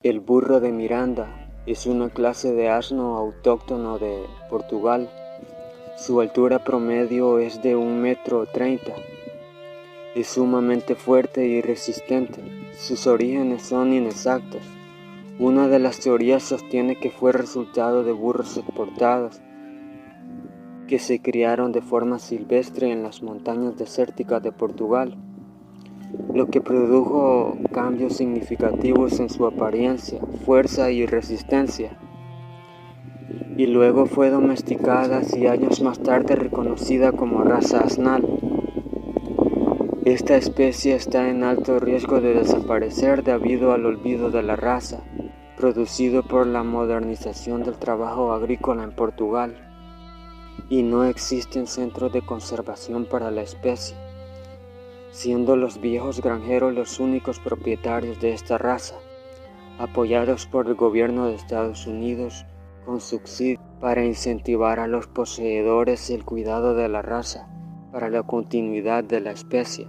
El burro de Miranda es una clase de asno autóctono de Portugal. Su altura promedio es de 1,30 m. Es sumamente fuerte y resistente. Sus orígenes son inexactos. Una de las teorías sostiene que fue resultado de burros exportados que se criaron de forma silvestre en las montañas desérticas de Portugal, lo que produjo cambios significativos en su apariencia, fuerza y resistencia, y luego fue domesticada y años más tarde reconocida como raza asnal. Esta especie está en alto riesgo de desaparecer debido al olvido de la raza, producido por la modernización del trabajo agrícola en Portugal, y no existen centros de conservación para la especie, siendo los viejos granjeros los únicos propietarios de esta raza, apoyados por el gobierno de Estados Unidos con subsidios para incentivar a los poseedores el cuidado de la raza para la continuidad de la especie.